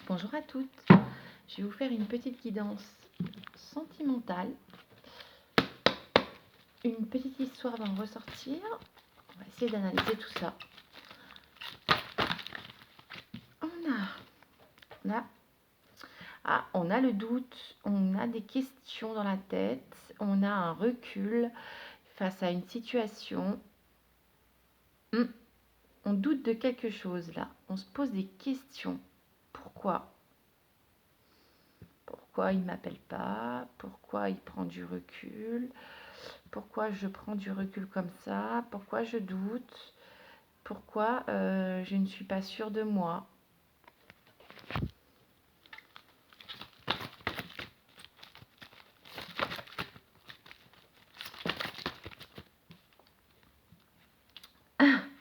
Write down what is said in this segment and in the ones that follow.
Bonjour à toutes, je vais vous faire une petite guidance sentimentale. Une petite histoire va en ressortir. On va essayer d'analyser tout ça. On a le doute, on a des questions dans la tête, on a un recul face à une situation. On doute de quelque chose là, on se pose des questions. Pourquoi il ne m'appelle pas? Pourquoi il prend du recul? Pourquoi je prends du recul comme ça? Pourquoi je doute? Pourquoi je ne suis pas sûre de moi?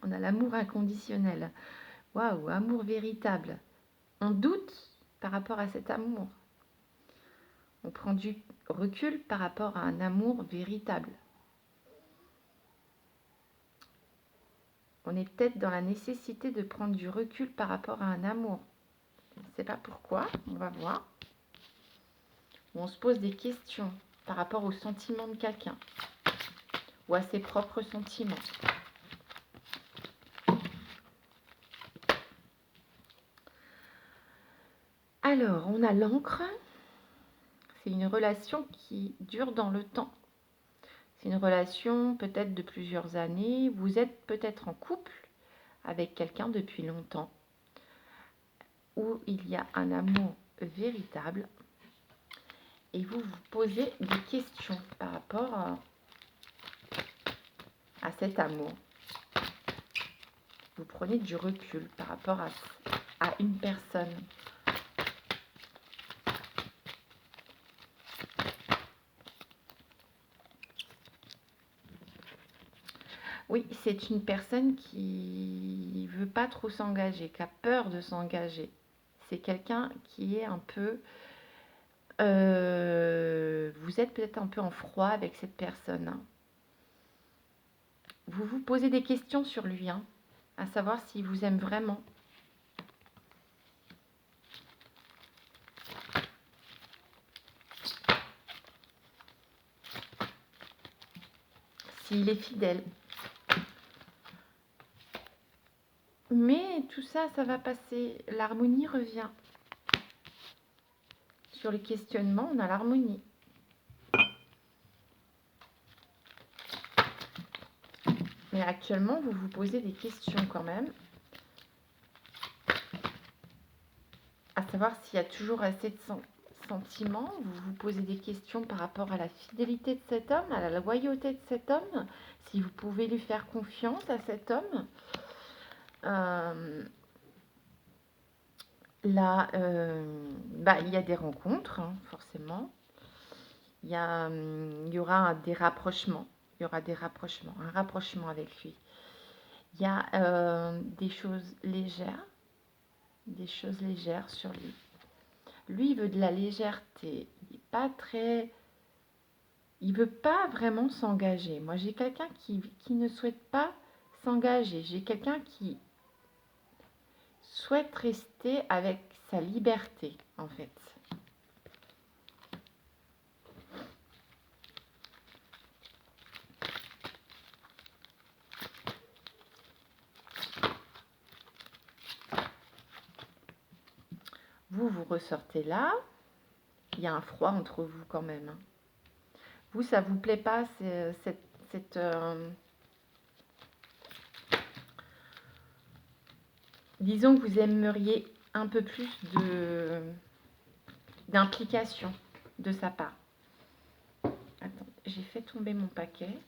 On a l'amour inconditionnel. Waouh, amour véritable. On doute par rapport à cet amour. On prend du recul par rapport à un amour véritable. On est peut-être dans la nécessité de prendre du recul par rapport à un amour. Je ne sais pas pourquoi, on va voir. On se pose des questions par rapport aux sentiments de quelqu'un ou à ses propres sentiments. Alors, on a l'encre. C'est une relation qui dure dans le temps. C'est une relation peut-être de plusieurs années. Vous êtes peut-être en couple avec quelqu'un depuis longtemps, où il y a un amour véritable. Et vous vous posez des questions par rapport à cet amour. Vous prenez du recul par rapport à une personne. Oui, c'est une personne qui ne veut pas trop s'engager, qui a peur de s'engager. C'est quelqu'un qui est un peu... vous êtes peut-être un peu en froid avec cette personne. Hein. Vous vous posez des questions sur lui, hein, à savoir s'il vous aime vraiment. S'il est fidèle. Mais tout ça, ça va passer. L'harmonie revient. Sur les questionnements, on a l'harmonie. Mais actuellement, vous vous posez des questions quand même. À savoir s'il y a toujours assez de sentiments. Vous vous posez des questions par rapport à la fidélité de cet homme, à la loyauté de cet homme. Si vous pouvez lui faire confiance à cet homme. Là, il y a des rencontres, hein, forcément. Il y aura des rapprochements. Il y aura des rapprochements, un rapprochement avec lui. Il y a des choses légères sur lui. Lui, il veut de la légèreté. Il veut pas vraiment s'engager. Moi, j'ai quelqu'un qui ne souhaite pas s'engager. J'ai quelqu'un qui souhaite rester avec sa liberté, en fait. Vous ressortez là. Il y a un froid entre vous quand même. Hein. Vous, ça vous plaît pas, cette disons que vous aimeriez un peu plus d'implication de sa part. Attends, j'ai fait tomber mon paquet.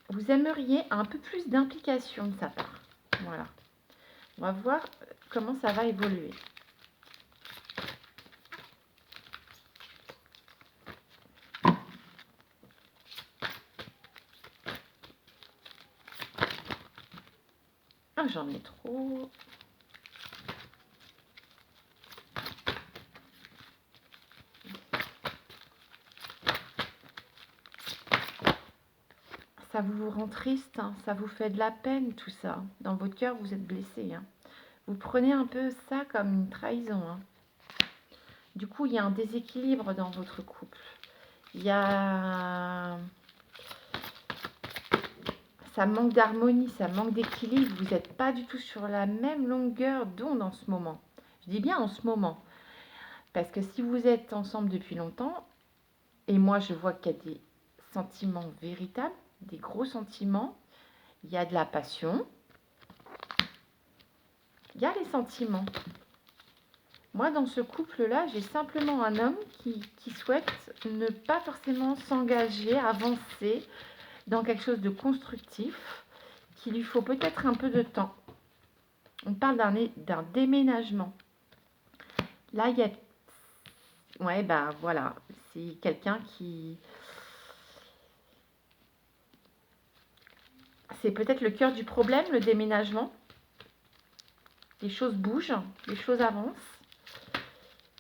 Vous aimeriez un peu plus d'implication de sa part. Voilà. On va voir comment ça va évoluer. Ah, j'en ai trop. Ça vous rend triste, hein, ça vous fait de la peine tout ça. Dans votre cœur, vous êtes blessé. Hein. Vous prenez un peu ça comme une trahison, hein. Du coup, il y a un déséquilibre dans votre couple. Il y a... Ça manque d'harmonie, ça manque d'équilibre. Vous n'êtes pas du tout sur la même longueur d'onde en ce moment. Je dis bien en ce moment. Parce que si vous êtes ensemble depuis longtemps, et moi je vois qu'il y a des sentiments véritables, des gros sentiments, il y a de la passion, il y a les sentiments. Moi, dans ce couple-là, j'ai simplement un homme qui souhaite ne pas forcément s'engager, avancer dans quelque chose de constructif, qu'il lui faut peut-être un peu de temps. On parle d'un déménagement. Là, il y a... Ouais, ben voilà, c'est quelqu'un qui... C'est peut-être le cœur du problème, le déménagement. Les choses bougent, les choses avancent.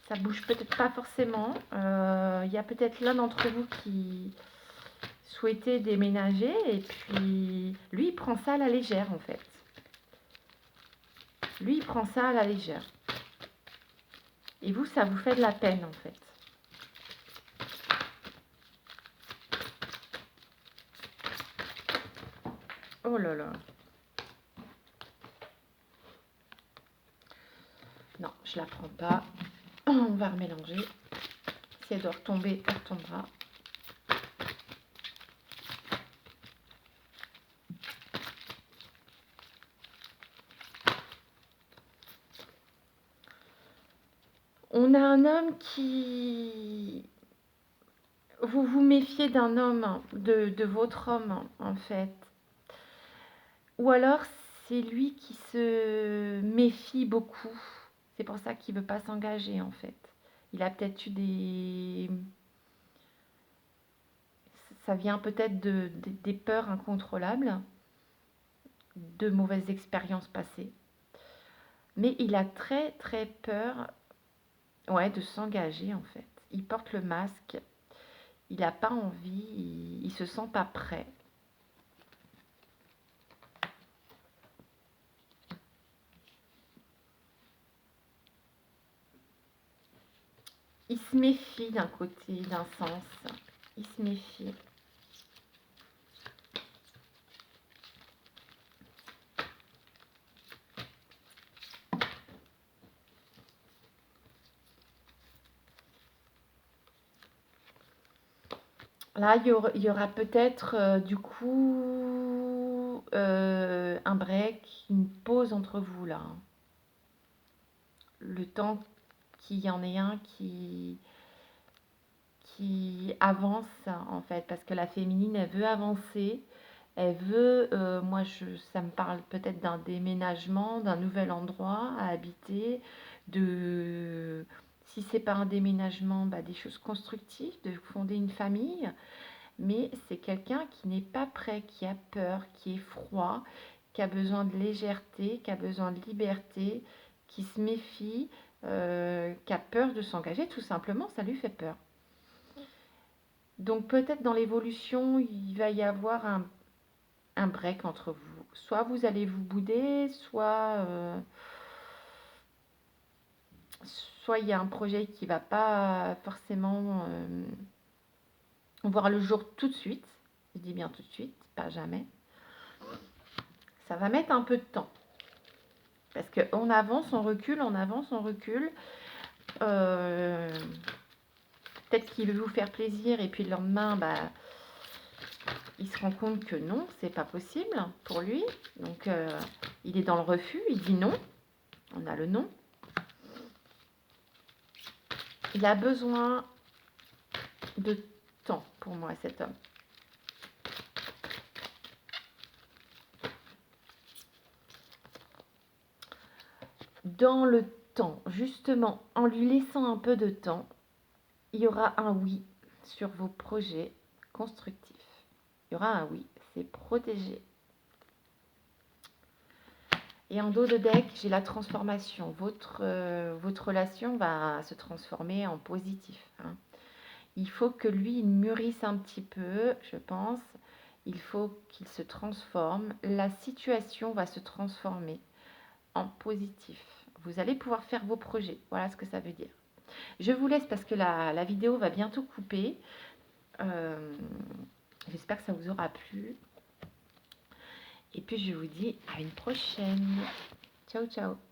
Ça bouge peut-être pas forcément. Il y a peut-être l'un d'entre vous qui souhaitait déménager et puis lui, il prend ça à la légère en fait. Lui, il prend ça à la légère. Et vous, ça vous fait de la peine en fait. Oh là là. Non, je la prends pas. On va remélanger. Si elle doit retomber, elle retombera. On a un homme qui... Vous vous méfiez d'un homme, de votre homme en fait. Ou alors c'est lui qui se méfie beaucoup. C'est pour ça qu'il ne veut pas s'engager en fait. Il a peut-être eu des... Ça vient peut-être des peurs incontrôlables, de mauvaises expériences passées. Mais il a très très peur, ouais, de s'engager en fait. Il porte le masque, il n'a pas envie, il se sent pas prêt. Il se méfie d'un côté, d'un sens. Il se méfie. Là, il y aura peut-être du coup un break, une pause entre vous là. Le temps qu'il y en ait un qui avance en fait, parce que la féminine, elle veut avancer, elle veut, ça me parle peut-être d'un déménagement, d'un nouvel endroit à habiter, de, si c'est pas un déménagement, bah, des choses constructives, de fonder une famille, mais c'est quelqu'un qui n'est pas prêt, qui a peur, qui est froid, qui a besoin de légèreté, qui a besoin de liberté, qui se méfie, qui a peur de s'engager, tout simplement, ça lui fait peur. Donc peut-être dans l'évolution, il va y avoir un break entre vous. Soit vous allez vous bouder, soit il y a un projet qui ne va pas forcément voir le jour tout de suite. Je dis bien tout de suite, pas jamais. Ça va mettre un peu de temps. Parce qu'on avance, on recule, on avance, on recule. Peut-être qu'il veut vous faire plaisir et puis le lendemain, bah, il se rend compte que non, c'est pas possible pour lui. Donc, il est dans le refus, il dit non. On a le non. Il a besoin de temps pour moi, cet homme. Dans le temps, justement, en lui laissant un peu de temps, il y aura un oui sur vos projets constructifs. Il y aura un oui, c'est protégé. Et en dos de deck, j'ai la transformation. Votre relation va se transformer en positif. Hein. Il faut que lui, il mûrisse un petit peu, je pense. Il faut qu'il se transforme. La situation va se transformer. en positif. Vous allez pouvoir faire vos projets. Voilà ce que ça veut dire. Je vous laisse parce que la vidéo va bientôt couper. J'espère que ça vous aura plu. Et puis je vous dis à une prochaine. Ciao, ciao.